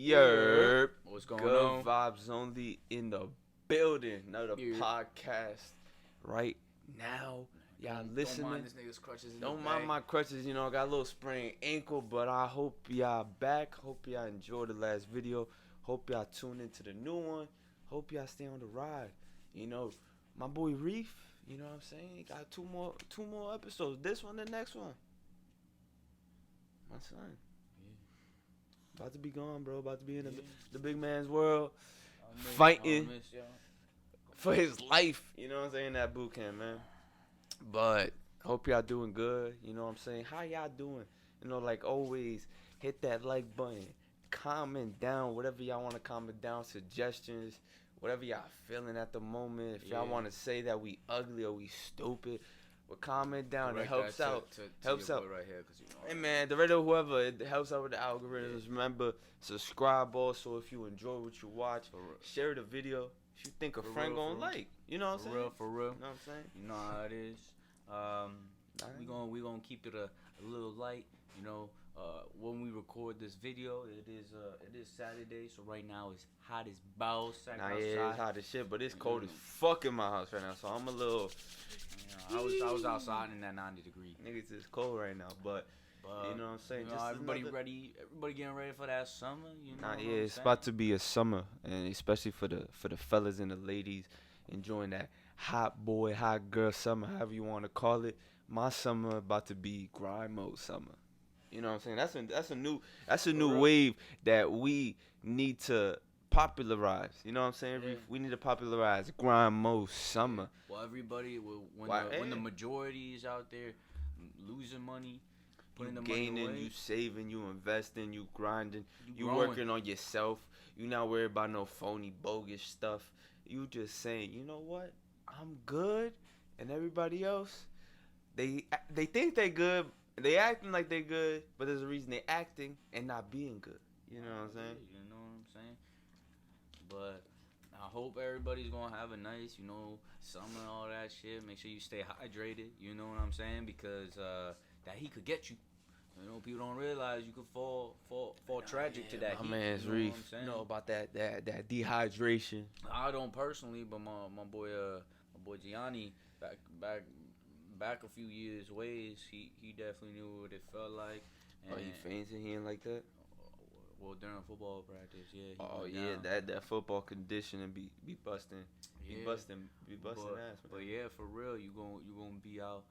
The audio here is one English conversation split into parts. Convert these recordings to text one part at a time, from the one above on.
Yerp. What's going Good on? vibes only in the building. Another podcast right now. Y'all listening. Don't mind this nigga's crutches in Don't the mind bag. my crutches, I got a little sprained ankle, but I hope y'all back. Hope y'all enjoyed the last video. Hope y'all tune into the new one. Hope y'all stay on the ride. My boy Reef, you know what I'm saying? He got two more episodes. This one, the next one. My son. About to be gone, bro. About to be in the big man's world. Fighting for his life. You know what I'm saying? That boot camp, man. But hope y'all doing good. You know what I'm saying? How y'all doing? Like always, hit that like button. Comment down whatever y'all want to comment down. Suggestions. Whatever y'all feeling at the moment. If y'all want to say that we ugly or we stupid. But comment down. It helps out. Helps out. Right here, Hey man, the radio, whoever, it helps out with the algorithms. Remember, subscribe also if you enjoy what you watch. Share the video. If you think a friend gonna like, you know what I'm saying? For real. You know what I'm saying? You know how it is. We gonna keep it a little light. When we record this video, it is Saturday, so right now it's hot as balls. Nah, yeah, it's hot as shit, but it's cold as fuck in my house right now, so I'm a little. I was outside in that 90 degree. Niggas, it's cold right now, but you know what I'm saying? Everybody getting ready for that summer. It's about to be a summer, and especially for the fellas and the ladies enjoying that hot boy, hot girl summer, however you want to call it. My summer about to be grind mode summer. You know what I'm saying? That's a new wave that we need to popularize. You know what I'm saying? Yeah. We need to popularize grind mode summer. Well, everybody, when the majority is out there losing money, putting the money away, you saving, you investing, you grinding, you growing. Working on yourself. You not worried about no phony, bogus stuff. You just saying, you know what? I'm good, and everybody else, they think they good. They acting like they good, but there's a reason they acting and not being good. You know what I'm saying? You know what I'm saying? But I hope everybody's gonna have a nice, summer and all that shit. Make sure you stay hydrated. You know what I'm saying? Because that heat could get you. People don't realize you could fall tragic to that heat. My man's Reef. You know about that dehydration. I don't personally, but my boy Gianni back a few years ways, he definitely knew what it felt like. And he fainted? He ain't like that? Well, during football practice, yeah. That football conditioning be busting. Be busting ass. But yeah, for real, you gonna be out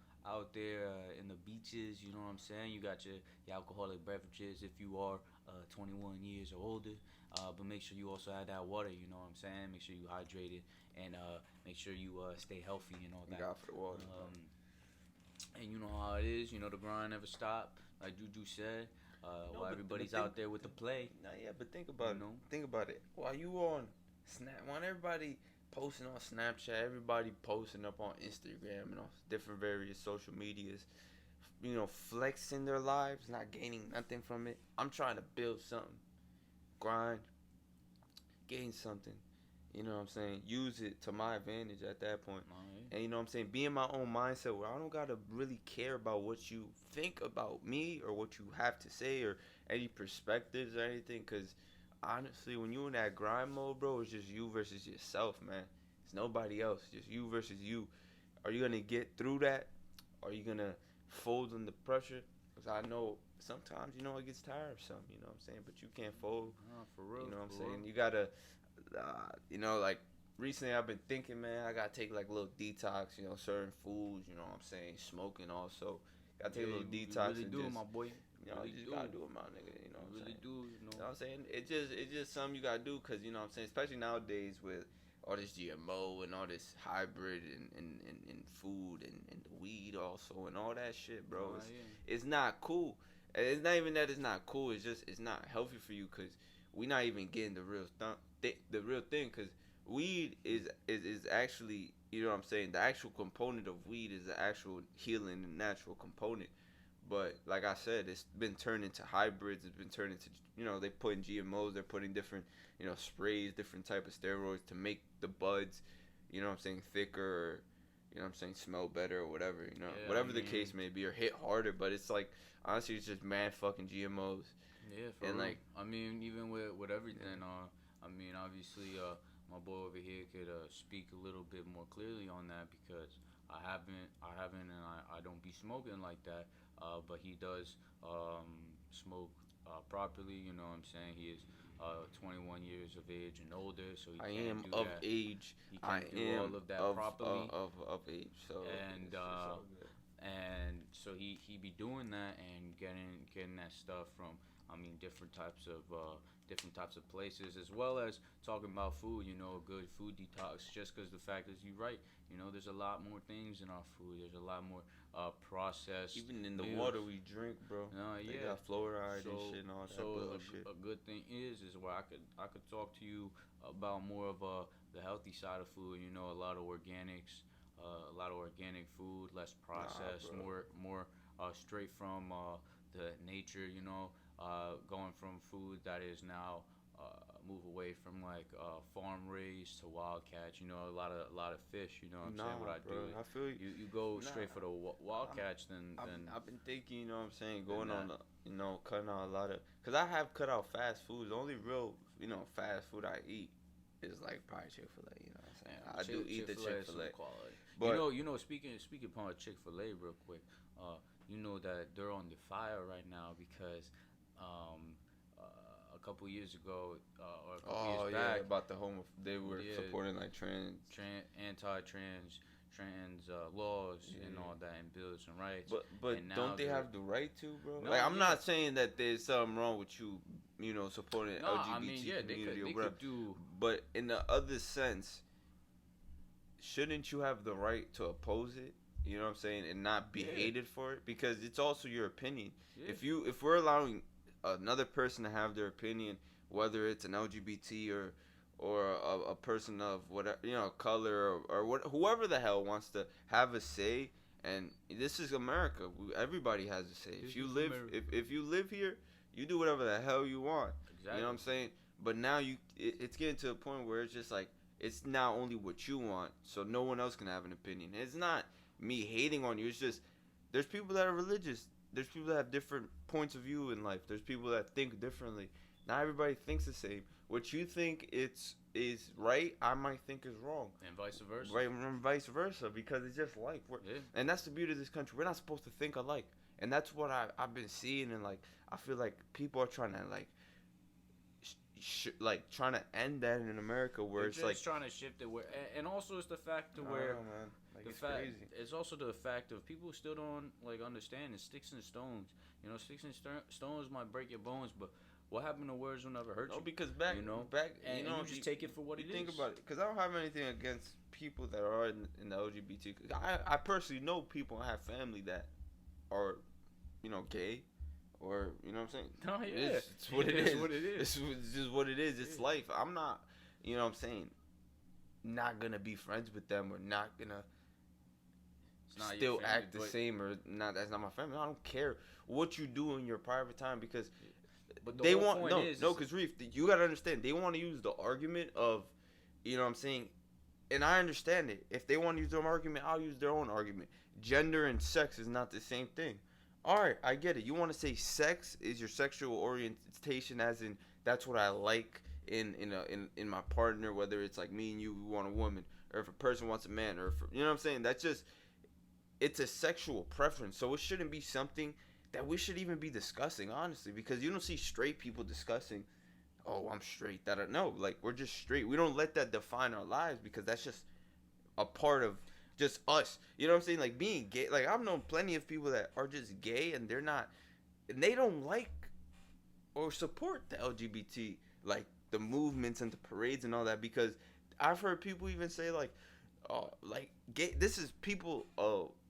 there in the beaches. You know what I'm saying? You got your alcoholic beverages if you are 21 years or older. But make sure you also have that water. You know what I'm saying? Make sure you hydrated and make sure you stay healthy and all that. God for the water. And you know how it is. The grind never stop. Like Juju said. While everybody's out there with the play. But think about it. Think about it. While you on Snap, while everybody posting on Snapchat, everybody posting up on Instagram and on different various social medias, flexing their lives, not gaining nothing from it. I'm trying to build something, grind, gain something. You know what I'm saying? Use it to my advantage at that point. And you know what I'm saying? Be in my own mindset where I don't got to really care about what you think about me or what you have to say or any perspectives or anything. Because honestly, when you in that grind mode, bro, it's just you versus yourself, man. It's nobody else. Just you versus you. Are you going to get through that? Are you going to fold under pressure? Because I know sometimes, it gets tiresome, you know what I'm saying? But you can't fold. For real. You know what I'm saying? You got to... like recently I've been thinking, man, I gotta take like a little detox, certain foods, you know what I'm saying, smoking also. Gotta take a little detox. You really do, my boy. You just gotta do it, my nigga. You know what I'm saying? You know what I'm saying? It's just something you gotta do, cause you know what I'm saying, especially nowadays with all this GMO and all this hybrid and food and the weed also and all that shit, bro. It's not cool. It's not even that it's not cool. It's just it's not healthy for you, cause we not even getting the real thing, because weed is actually, you know what I'm saying, the actual component of weed is the actual healing and natural component. But like I said, it's been turned into hybrids. It's been turned into, they put in GMOs. They're putting different, sprays, different type of steroids to make the buds, you know what I'm saying, thicker, or, you know what I'm saying, smell better or whatever, whatever the case may be, or hit harder. But it's like, honestly, it's just mad fucking GMOs. Yeah, for and real. like, I mean, even with everything, I mean, obviously, my boy over here could speak a little bit more clearly on that because I haven't, and I don't be smoking like that. But he does smoke properly. You know what I'm saying? He is 21 years of age and older, so he I can am do of that. age. He I can do all am of that properly, of age. So and it's all good. and so he be doing that and getting that stuff from, I mean, different types of places, as well as talking about food. You know, a good food detox. Just because the fact is, you're right. You know, there's a lot more things in our food. There's a lot more processed Even in the meals. water we drink, bro. They Yeah. got fluoride and So shit and all that so bullshit. a good thing is where I could talk to you about more of the healthy side of food. You know, a lot of organic food, less processed, Nah, bro. more straight from the nature. You know, going from food that is now move away from like farm raised to wild catch. You know, a lot of fish. You know what I'm saying? What Nah, I bro. do, I feel you. you go Nah, straight for the wild I'm, catch, then I've been thinking, you know what I'm saying, than going on, that. cutting out a lot of, cause I have cut out fast food. The only real, fast food I eat is like probably Chick-fil-A. You know what I'm saying? I do eat the Chick-fil-A is some Chick-fil-A, quality. but Speaking upon Chick-fil-A real quick, you know that they're on the fire right now because um, a couple years ago or a couple years oh yeah, back, about the they were yeah, supporting like trans. anti-trans laws and Yeah. all that and bills and rights, But and now don't they they're have the right to, bro? no, Like, I'm yeah, not saying that there's something wrong with you, supporting the no, I mean, LGBT yeah, community or they whatever. could do. But in the other sense, shouldn't you have the right to oppose it? You know what I'm saying, and not be Yeah, hated for it, because it's also your opinion. yeah, If we're allowing another person to have their opinion, whether it's an LGBT or a person of whatever, color, or what, whoever the hell wants to have a say. And this is America. Everybody has a say. this If you is live, America. if you live here, you do whatever the hell you want. You know what I'm Exactly. saying? But now it's getting to a point where it's just like, it's not only what you want, so no one else can have an opinion. It's not me hating on you. It's just, there's people that are religious. There's people that have different points of view in life. There's people that think differently. Not everybody thinks the same. What you think is right, I might think is wrong. And vice versa. Right, and vice versa, because it's just life. Yeah. And that's the beauty of this country. We're not supposed to think alike. And that's what I've been seeing, and like, I feel like people are trying to like trying to end that in America, where They're it's just like, trying to shift it where, and also it's the fact to where man, like, the it's fact crazy. it's also the fact of people still don't like understand it's sticks and stones. You know, sticks and stones might break your bones, but what happened to words will never hurt No, you. because back, and you just take it for what you it think is. about it, because I don't have anything against people that are in the LGBT. I personally know people and have family that are, gay, or, you know what I'm saying. No, yeah, It's what it It's is. what it is. It's just what it is. It's Yeah. life. I'm not, you know what I'm saying, not gonna be friends with them, or not gonna It's not your still family, act the same, or not. That's not my family. I don't care what you do in your private time, because But the they whole want point is because Reef, you gotta understand, they want to use the argument of, you know what I'm saying, and I understand it. If they want to use their own argument, I'll use their own argument. Gender and sex is not the same thing. All right, I get it. You want to say sex is your sexual orientation, as in that's what I like in my partner, whether it's like me and you, we want a woman, or if a person wants a man, or if, you know what I'm saying. That's just, it's a sexual preference, so it shouldn't be something that we should even be discussing, honestly, because you don't see straight people discussing, oh, I'm straight. That no, like, we're just straight. We don't let that define our lives, because that's just a part of just us. You know what I'm saying? Like, being gay. Like, I've known plenty of people that are just gay, and they're not, and they don't like or support the LGBT, like the movements and the parades and all that, because I've heard people even say like gay. This is people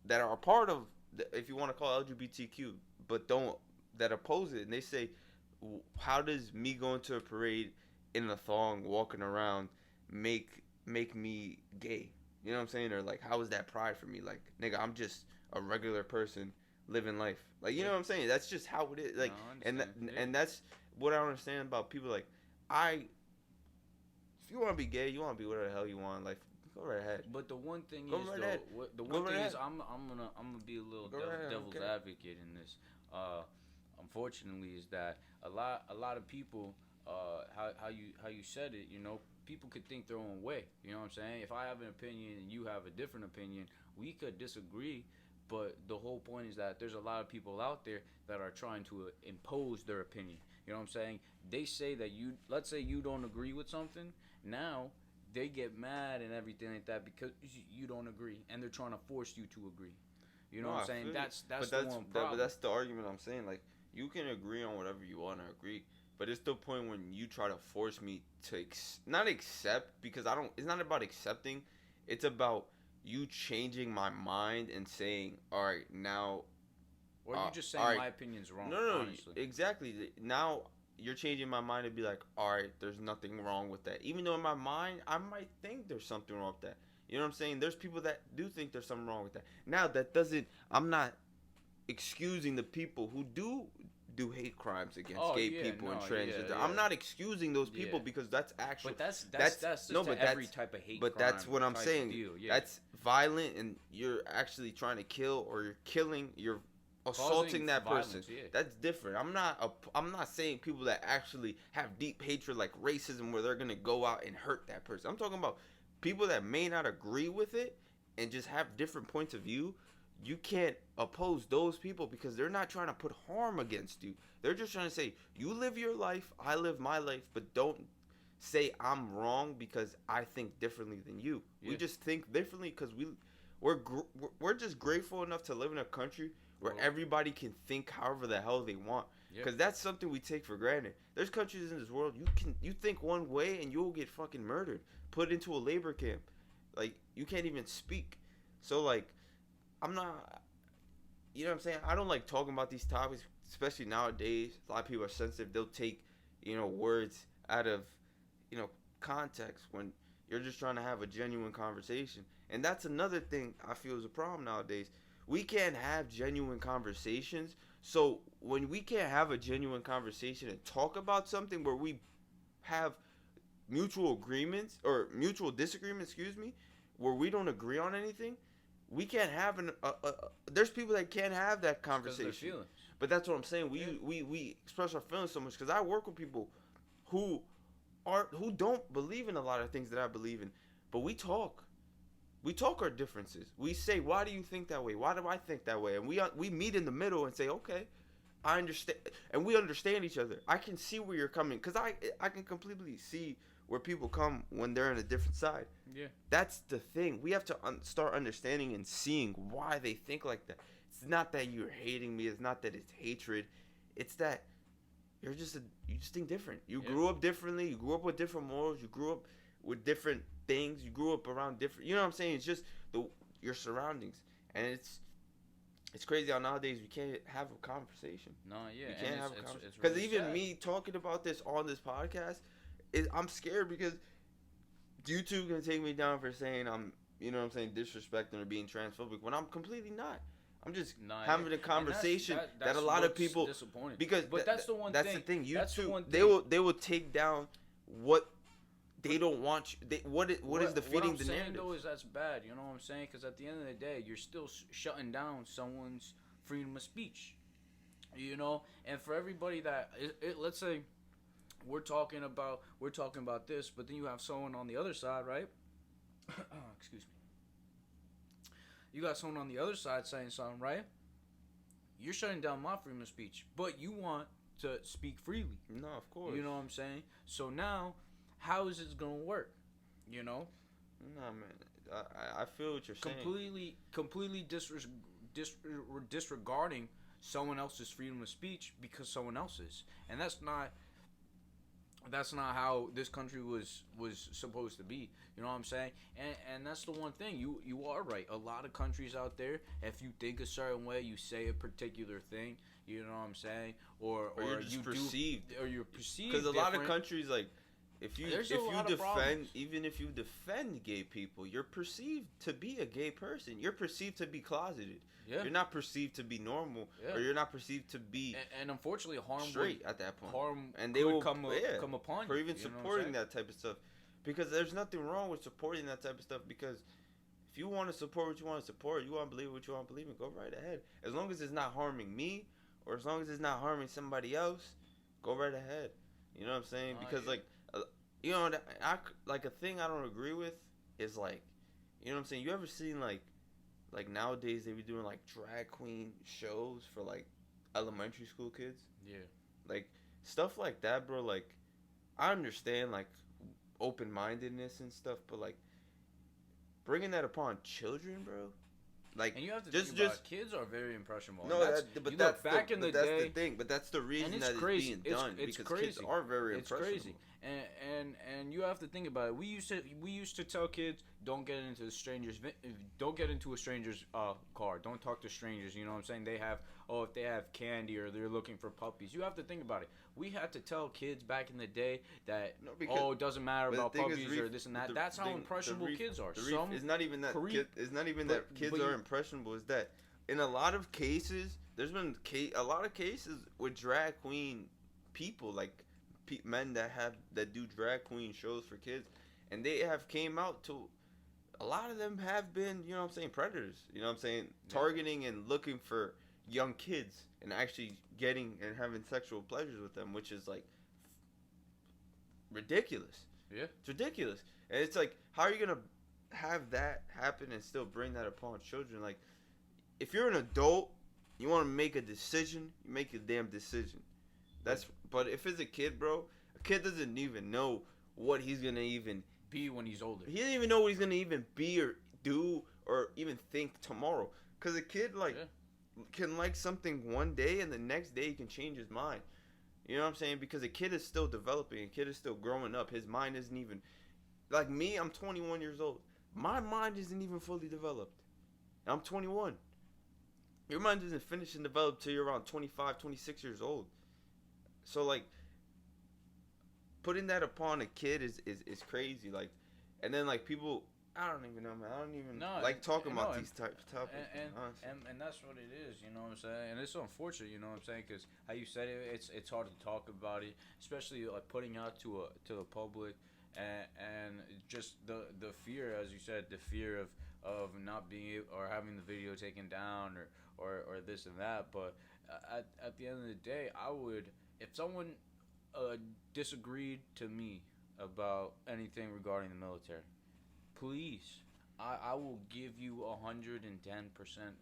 that are a part of if you want to call it LGBTQ, but don't, that oppose it, and they say, how does me going to a parade in a thong walking around make me gay? You know what I'm saying? Or like, how is that pride for me? Like, nigga, I'm just a regular person living life. Like, you know what I'm saying? That's just how it is. Like, No, and that's what I don't understand about people. Like, if you want to be gay, you want to be whatever the hell you want. Like, go right ahead. But the one thing Go is right though, ahead. the Go one right thing is ahead. I'm gonna be a little Go right ahead, devil's okay. advocate in this. Uh, unfortunately, is that a lot of people, how you said it, you know, people could think their own way. You know what I'm saying? If I have an opinion and you have a different opinion, we could disagree. But the whole point is that there's a lot of people out there that are trying to impose their opinion. You know what I'm saying? They say that let's say you don't agree with something. Now they get mad and everything like that because you don't agree, and they're trying to force you to agree. You know what I'm saying? That's but the one problem. but that's the argument I'm saying. Like, you can agree on whatever you want to agree, but it's the point when you try to force me to not accept, because I don't. It's not about accepting. It's about you changing my mind and saying, all right, now. Or you just saying right, my opinion's wrong. No, honestly. exactly. Now you're changing my mind to be like, all right, there's nothing wrong with that. Even though in my mind, I might think there's something wrong with that. You know what I'm saying? There's people that do think there's something wrong with that. Now, that doesn't, I'm not excusing the people who do hate crimes against gay people and transgender. I'm not excusing those people because that's actually. But that's just no, but every type of hate. But crime that's what I'm saying. That's violent, and you're actually trying to kill, or you're killing. You're assaulting that person. That's different. I'm not saying people that actually have deep hatred, like racism, where they're gonna go out and hurt that person. I'm talking about people that may not agree with it and just have different points of view. You can't oppose those people because they're not trying to put harm against you. They're just trying to say, you live your life, I live my life, but don't say I'm wrong because I think differently than you. We just think differently because we're just grateful enough to live in a country where everybody can think however the hell they want. Because that's something we take for granted. There's countries in this world, you think one way and you'll get fucking murdered, put into a labor camp. Like, you can't even speak. So, like, I'm not, you know what I'm saying? I don't like talking about these topics, especially nowadays. A lot of people are sensitive. They'll take, words out of, context when you're just trying to have a genuine conversation. And that's another thing I feel is a problem nowadays. We can't have genuine conversations. So when we can't have a genuine conversation and talk about something where we have mutual agreements or mutual disagreements, where we don't agree on anything, we can't have there's people that can't have that conversation. But that's what I'm saying. We express our feelings so much because I work with people who don't believe in a lot of things that I believe in, but we talk. We talk our differences. We say, why do you think that way? Why do I think that way? And we meet in the middle and say, okay, I understand. And we understand each other. I can see where you're coming. Because I can completely see where people come when they're on a different side. Yeah. That's the thing. We have to start understanding and seeing why they think like that. It's not that you're hating me. It's not that it's hatred. It's that you just think different. You grew up differently. You grew up with different morals. You grew up with different things. You grew up around different, you know what I'm saying? It's just your surroundings. And it's crazy how nowadays we can't have a conversation. No, yeah. We can't have a conversation. Because really even sad. Me talking about this on this podcast, I'm scared because YouTube gonna take me down for saying I'm, disrespecting or being transphobic when I'm completely not. I'm just having a conversation that a lot of people, because but that's the one that's thing. That's the thing. YouTube, they will take down what they don't want you. What is defeating the narrative? What I'm saying though is that's bad. You know what I'm saying? Because at the end of the day, you're still shutting down someone's freedom of speech. And for everybody that let's say we're talking about this, but then you have someone on the other side, right? Excuse me. You got someone on the other side saying something, right? You're shutting down my freedom of speech, but you want to speak freely. No, of course. You know what I'm saying? So now, how is it gonna work? No, man. I feel what you're saying. Completely disregarding someone else's freedom of speech because someone else's, and that's not how this country was supposed to be. You know what I'm saying? And that's the one thing. You are right. A lot of countries out there, if you think a certain way, you say a particular thing. You know what I'm saying? Or you're just perceived. Or you're perceived. Because a lot of countries, like, if you defend gay people, you're perceived to be a gay person. You're perceived to be closeted. Yeah. You're not perceived to be normal, or you're not perceived to be and unfortunately harm straight at that point. And they will come upon you for even supporting that type of stuff. Because there's nothing wrong with supporting that type of stuff. Because if you want to support what you want to support, you want to believe what you want to believe in, go right ahead. As long as it's not harming me or as long as it's not harming somebody else, go right ahead. You know what I'm saying? Because like, you know, like a thing I don't agree with is like, you know what I'm saying? You ever seen like nowadays they be doing like drag queen shows for like elementary school kids? Yeah. Like stuff like that, bro. Like I understand like open mindedness and stuff, but like bringing that upon children, bro. Like, and you have to just think about kids are very impressionable. No, that's, but that's back in the that's day. The thing. But that's the reason and that it's crazy. It's being done it's because crazy. kids are very it's impressionable. Crazy. And you have to think about it. We used to tell kids don't get into a stranger's car. Don't talk to strangers. You know what I'm saying? They have if they have candy or they're looking for puppies. You have to think about it. We had to tell kids back in the day that it doesn't matter about puppies or this and that. That's how impressionable kids are. It's not even that kids are impressionable. It's that in a lot of cases, there's been a lot of cases with drag queen people, like men that do drag queen shows for kids, and they have came out to. A lot of them have been, you know what I'm saying, predators. You know what I'm saying, targeting and looking for young kids and actually getting and having sexual pleasures with them, which is like ridiculous. Yeah, it's ridiculous, and it's like, how are you gonna have that happen and still bring that upon children? Like, if you're an adult, you want to make a decision, you make a damn decision. But if it's a kid, bro, a kid doesn't even know what he's gonna even be when he's older. He doesn't even know what he's gonna even be or do or even think tomorrow. Cause a kid can like something one day and the next day he can change his mind. You know what I'm saying? Because a kid is still developing. A kid is still growing up. His mind isn't even like me. I'm 21 years old. My mind isn't even fully developed. I'm 21. Your mind isn't finished and developed till you're around 25, 26 years old. So like, putting that upon a kid is crazy. Like, and then like people, I don't even know, man. I don't even like talking about these types of topics. And that's what it is, you know what I'm saying? And it's unfortunate, you know what I'm saying? Because how you said it, it's hard to talk about it, especially like putting out to the public, and just the fear, as you said, the fear of not being able, or having the video taken down or this and that. But at the end of the day, I would, if someone disagreed to me about anything regarding the military, please, I will give you 110%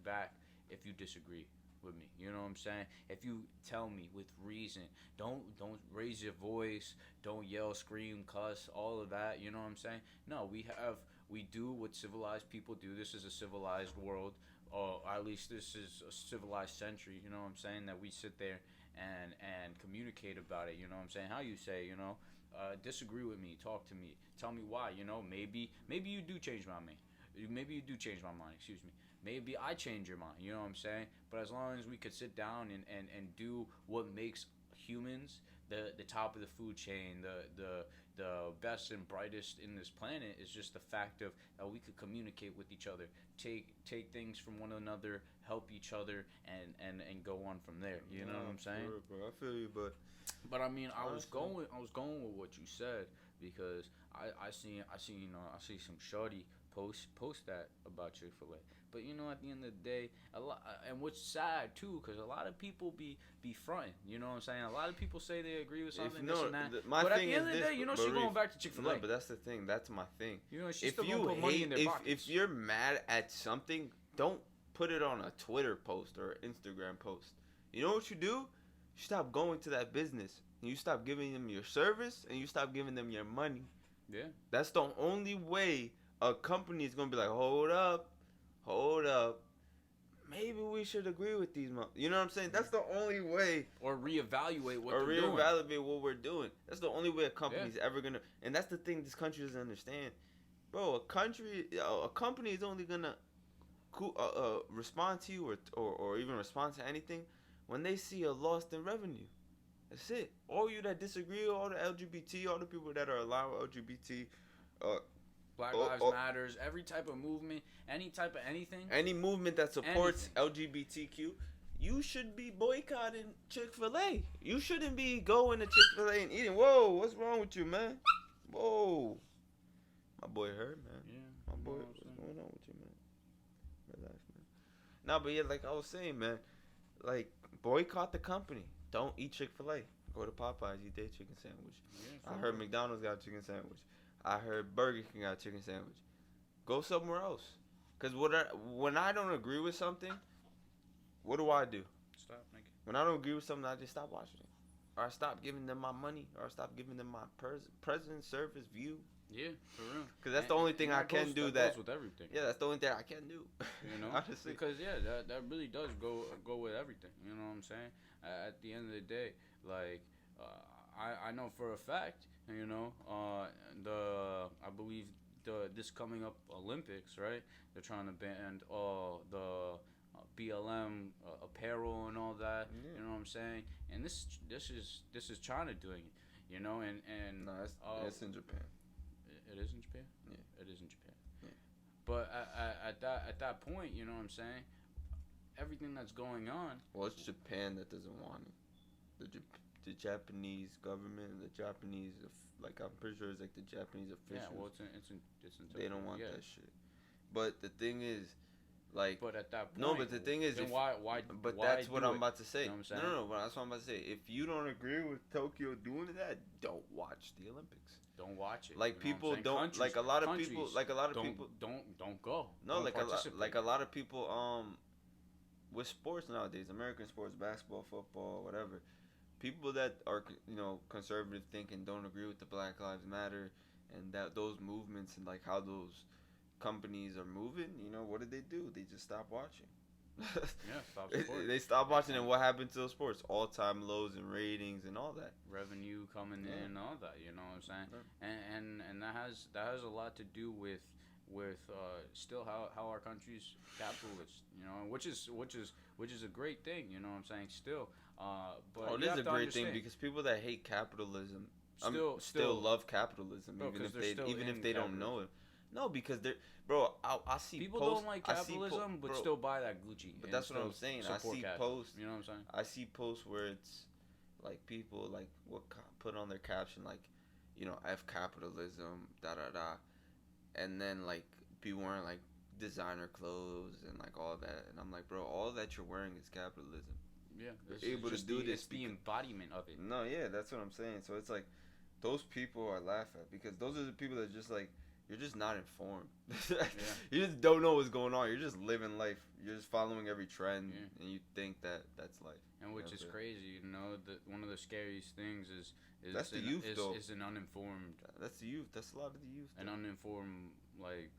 back if you disagree with me. You know what I'm saying? If you tell me with reason, don't raise your voice, don't yell, scream, cuss, all of that. You know what I'm saying? No, we do what civilized people do. This is a civilized world, or at least this is a civilized century. You know what I'm saying? That we sit there and communicate about it. You know what I'm saying? How you say, you know, disagree with me, talk to me, tell me why. You know, maybe you do change my mind. Maybe you do change my mind. Excuse me. Maybe I change your mind. You know what I'm saying? But as long as we could sit down and do what makes humans the top of the food chain, the best and brightest in this planet, is just the fact of that we could communicate with each other, take things from one another, help each other, and go on from there. You know what I'm saying? Sure, bro. I feel you, but I mean, I was going with what you said, because I see some shorty post that about Chick-fil-A. But you know, at the end of the day, a lot, and what's sad too, because a lot of people be fronting. You know what I'm saying? A lot of people say they agree with something, this and that. But at the end of the day, you know, she's going back to Chick-fil-A. No, but that's the thing. That's my thing. You know, she's still gonna put money in their pockets. If you're mad at something, don't put it on a Twitter post or an Instagram post. You know what you do? You stop going to that business. And you stop giving them your service, and you stop giving them your money. Yeah. That's the only way a company is going to be like, hold up. Maybe we should agree with these. You know what I'm saying? That's the only way. Or reevaluate what we're doing. That's the only way a company's ever going to. And that's the thing this country doesn't understand. Bro, a company is only going to respond to you or even respond to anything when they see a loss in revenue. That's it. All you that disagree, all the LGBT, all the people that are allowing LGBT, Black Lives Matters, every type of movement, any type of anything. Any movement that supports LGBTQ, you should be boycotting Chick-fil-A. You shouldn't be going to Chick-fil-A and eating. Whoa, what's wrong with you, man? Whoa. My boy hurt, man. Yeah. My boy, what's going on with you, man? Relax, man. Nah, but yeah, like I was saying, man, like, boycott the company. Don't eat Chick-fil-A. Go to Popeyes, eat their chicken sandwich. Yeah, I heard McDonald's got a chicken sandwich. I heard Burger King got a chicken sandwich. Go somewhere else. Because when I don't agree with something, what do? Stop, nigga. When I don't agree with something, I just stop watching it. Or I stop giving them my money. Or I stop giving them my present, service, view. Yeah, for real. Because that's the only thing I can do. That goes with everything. Yeah, that's the only thing I can do. You know, honestly. Because that really does go with everything. You know what I'm saying? At the end of the day, like I know for a fact, you know, I believe this coming up Olympics, right? They're trying to ban all the BLM apparel and all that. Yeah. You know what I'm saying? And this is China doing it. You know, and no, it's in Japan. It is in Japan. Yeah, it is in Japan. Yeah. But at that point, you know what I'm saying? Everything that's going on. Well, it's Japan that doesn't want it. The Japanese government, the Japanese, like I'm pretty sure it's like the Japanese officials. Yeah, well, it's in they don't want that shit. But the thing is, like. But at that point. No, but the thing is, then why? But why that's what I'm about to say. You know what I'm saying? No, but that's what I'm about to say. If you don't agree with Tokyo doing that, don't watch the Olympics. Don't watch it. Like people don't like a lot of people don't go. No, don't like a lot of people with sports nowadays, American sports, basketball, football, whatever. People that are, you know, conservative thinking don't agree with the Black Lives Matter and that those movements and like how those companies are moving, you know, what did they do? They just stopped watching. Yeah, stop supporting. They stopped watching, and what happened to those sports? All-time lows in ratings and all that. Revenue coming in, all that. You know what I'm saying? Yeah. And that has a lot to do with still how our country's capitalist. You know, which is a great thing. You know what I'm saying? Still, but it is a great thing because people that hate capitalism still love capitalism, bro, even if they don't know it. No, because they're, bro. I see people posts, don't like capitalism, but still buy that Gucci. But that's what I'm saying. I see posts. You know what I'm saying? I see posts where it's like people like put on their caption like, you know, F capitalism, da da da, and then like be wearing like designer clothes and like all that, and I'm like, bro, all that you're wearing is capitalism. Yeah, you're able to do this. It's the embodiment of it. No, yeah, that's what I'm saying. So it's like those people I laugh at because those are the people that just like. You're just not informed. You just don't know what's going on. You're just living life. You're just following every trend, and you think that's life. And which is crazy, you know. One of the scariest things is that's the youth, though. Is an uninformed. That's the youth. That's a lot of the youth. An uninformed like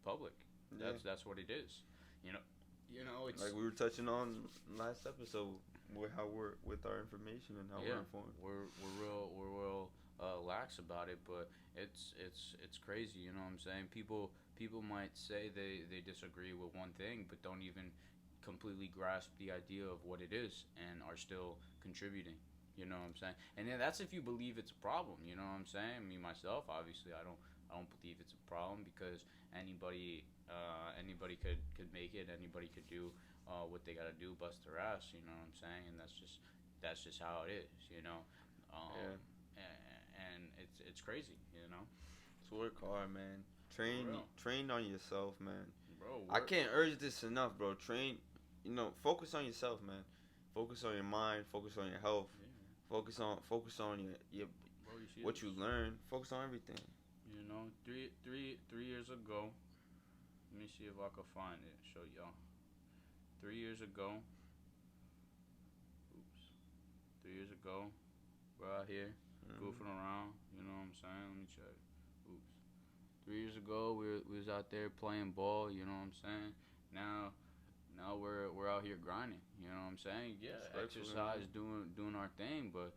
public. That's what it is. You know. It's like we were touching on last episode with how we're with our information and how we're informed. We're real lax about it, but it's crazy, you know what I'm saying? People might say they disagree with one thing but don't even completely grasp the idea of what it is and are still contributing, you know what I'm saying? And then that's if you believe it's a problem, you know what I'm saying? Me myself, obviously I don't believe it's a problem because anybody could make it, anybody could do what they gotta do, bust their ass, you know what I'm saying? And that's just how it is, you know. And it's crazy, you know. So work hard, man. Train on yourself, man. Bro, I can't urge this enough, bro. Focus on yourself, man. Focus on your mind. Focus on your health. Yeah. Focus on your bro, what you learn. Focus on everything. You know, three years ago. Let me see if I can find it. Show y'all. 3 years ago. 3 years ago, we're out here. Goofing around, you know what I'm saying? Let me check. 3 years ago, we was out there playing ball, you know what I'm saying? Now we're out here grinding, you know what I'm saying? Yeah, exercise, doing our thing, but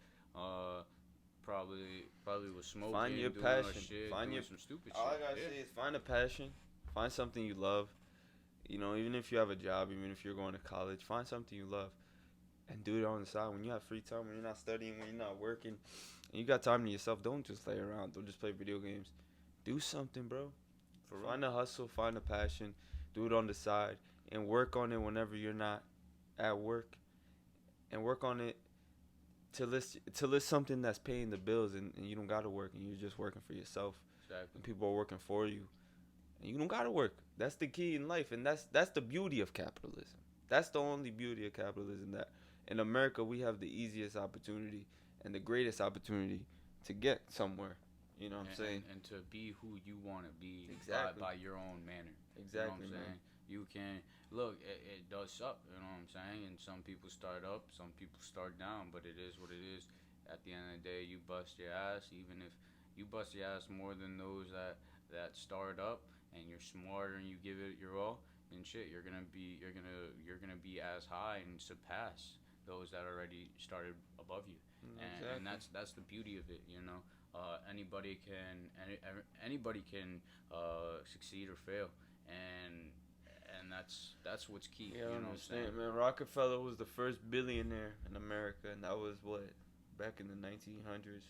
probably was smoking, find your doing passion. Our shit, find doing some stupid all shit. I gotta say is find a passion, find something you love. You know, even if you have a job, even if you're going to college, find something you love and do it on the side when you have free time, when you're not studying, when you're not working. And you got time to yourself. Don't just lay around. Don't just play video games. Do something, bro. Find a hustle. Find a passion. Do it on the side. And work on it whenever you're not at work. And work on it till it's something that's paying the bills and you don't got to work. And you're just working for yourself. Exactly. And people are working for you. And you don't got to work. That's the key in life. And that's the beauty of capitalism. That's the only beauty of capitalism. That in America we have the easiest opportunity and the greatest opportunity to get somewhere. You know what I'm saying? And to be who you want to be Exactly. by your own manner. Exactly, You know what I'm saying? You can look. It does suck. You know what I'm saying? And some people start up, some people start down. But it is what it is. At the end of the day, you bust your ass. Even if you bust your ass more than those that start up, and you're smarter and you give it your all, then shit, you're gonna be as high and surpass those that already started above you. Exactly. And that's the beauty of it. You know, anybody can succeed or fail, and that's what's key. Yeah, I You know what I'm saying? understand, man. Rockefeller was the first billionaire in America, and that was what, back in the 1900s.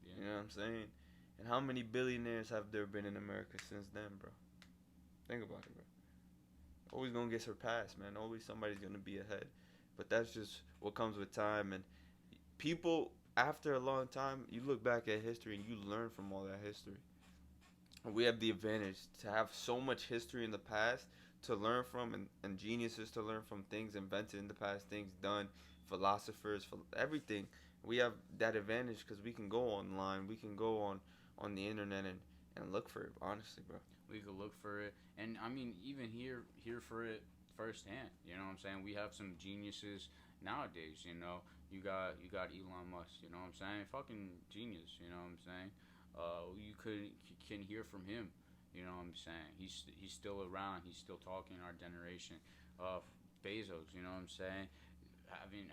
Yeah. You know what I'm saying? And how many billionaires have there been in America since then, bro? Think about it, bro. Always gonna get surpassed, man. Always somebody's gonna be ahead. But that's just what comes with time. And people, after a long time, you look back at history and you learn from all that history. We have the advantage to have so much history in the past to learn from, and geniuses to learn from, things invented in the past, things done, philosophers, for everything. We have that advantage because we can go online, we can go on the internet and look for it. Honestly, bro. We could look for it, and I mean, even here for it firsthand. You know what I'm saying? We have some geniuses nowadays. You know, you got Elon Musk. You know what I'm saying? Fucking genius. You know what I'm saying? You can hear from him. You know what I'm saying? He's still around. He's still talking our generation. Bezos. You know what I'm saying?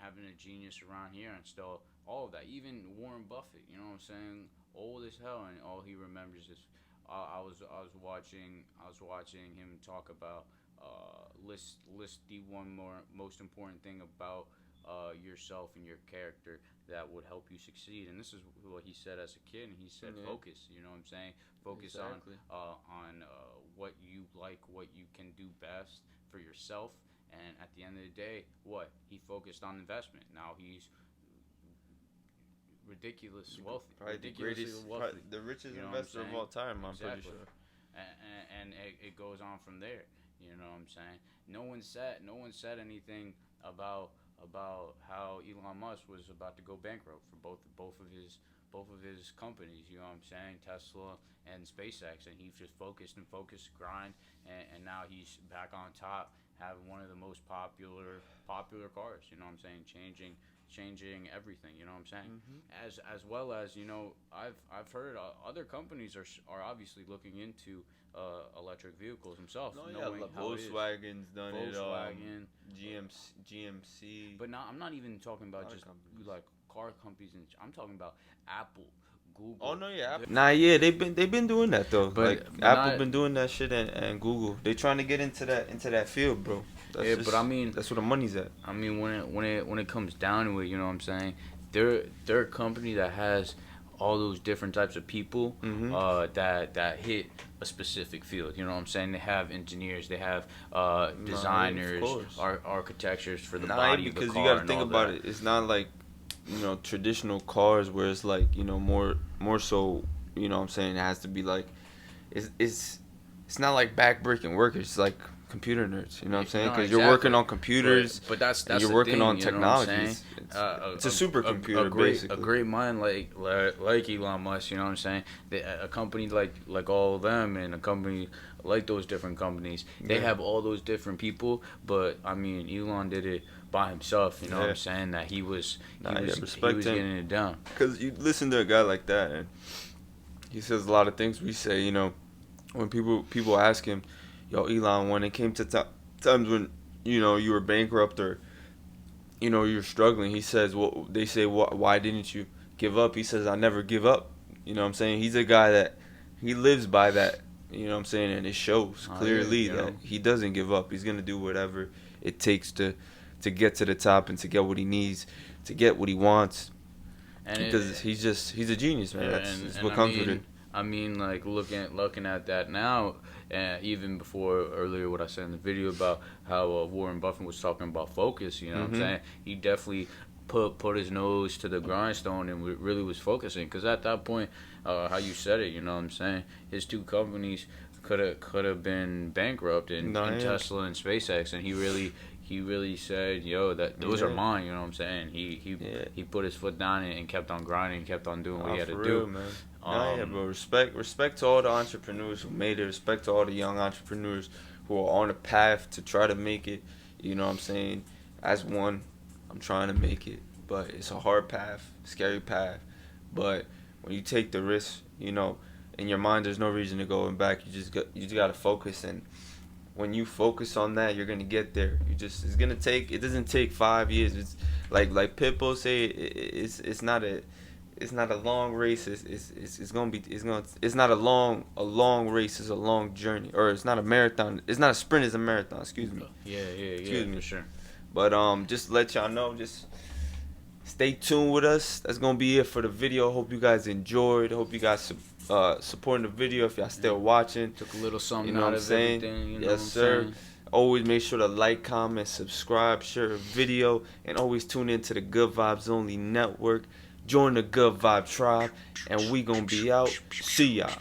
Having a genius around here and still all of that. Even Warren Buffett. You know what I'm saying? Old as hell, and all he remembers is. I was watching him talk about list the one most important thing about yourself and your character that would help you succeed. And this is what he said as a kid. And he said focus. You know what I'm saying? Focus Exactly. on what you like, what you can do best for yourself. And at the end of the day, what he focused on investment. Now he's ridiculous wealthy, Probably ridiculously wealthy. the richest You know investor of all time. I'm pretty Exactly. sure. And it goes on from there. You know what I'm saying? No one said anything about how Elon Musk was about to go bankrupt for both of his companies. You know what I'm saying? Tesla and SpaceX, and he just focused, grind, and now he's back on top, having one of the most popular cars. You know what I'm saying? Changing everything. You know what I'm saying? As well as, you know, I've heard other companies are obviously looking into electric vehicles themselves. No, yeah, like Volkswagen's done Volkswagen, it. GMC. But I'm not even talking about just companies. like car companies. I'm talking about Apple, Google. Oh no, yeah. Nah, yeah, they've been doing that though. But Apple been doing that shit, and Google. They trying to get into that field, bro. That's but I mean, that's where the money's at. I mean, when it comes down to it, you know what I'm saying? They're a company that has all those different types of people that hit a specific field. You know what I'm saying? They have engineers, they have designers, architectures for the body of the car. Because you got to think about it. It's not like, you know, traditional cars where it's like, you know, more so, you know what I'm saying, it has to be like, it's not like backbreaking workers. It's like computer nerds, you know what I'm saying? Because you're working on computers, but that's you're working on technologies. It's a supercomputer, basically. A great mind like Elon Musk, you know what I'm saying? A company like all of them, and a company like those different companies, they have all those different people. But I mean, Elon did it by himself. You know what I'm saying? That he was getting it down. Because you listen to a guy like that, and he says a lot of things we say. You know, when people ask him, yo, Elon, when it came to times when, you know, you were bankrupt or, you know, you're struggling, he says, well, they say, why didn't you give up? He says, I never give up. You know what I'm saying? He's a guy that he lives by that, you know what I'm saying? And it shows clearly that he doesn't give up. He's going to do whatever it takes to get to the top and to get what he needs, to get what he wants. And because he's a genius, man. That's what comes with it. I mean, like, looking at that now, even before earlier what I said in the video about how Warren Buffett was talking about focus, you know what I'm saying? He definitely put his nose to the grindstone and really was focusing. Because at that point, how you said it, you know what I'm saying? His two companies could have been bankrupt in Tesla and SpaceX, and he he really said, "Yo, that those are mine." You know what I'm saying? He put his foot down and kept on grinding, kept on doing what he had to do. Man. Bro. Respect to all the entrepreneurs who made it. Respect to all the young entrepreneurs who are on a path to try to make it. You know what I'm saying? As one, I'm trying to make it, but it's a hard path, scary path. But when you take the risk, in your mind, there's no reason to go back. You just gotta focus, and when you focus on that, you're gonna get there. It doesn't take 5 years. It's like Pitbull say, it's not a long race. It's not a long race. It's a long journey, or it's not a marathon. It's not a sprint. It's a marathon. Excuse me. Excuse me, for sure. But just to let y'all know, just stay tuned with us. That's gonna be it for the video. Hope you guys enjoyed. Hope you guys supporting the video if y'all still watching. Took a little something out of saying? everything. Yes, sir. Always make sure to like, comment, subscribe, share a video, and always tune into the Good Vibes Only Network. Join the Good Vibe Tribe, and we gonna be out. See y'all.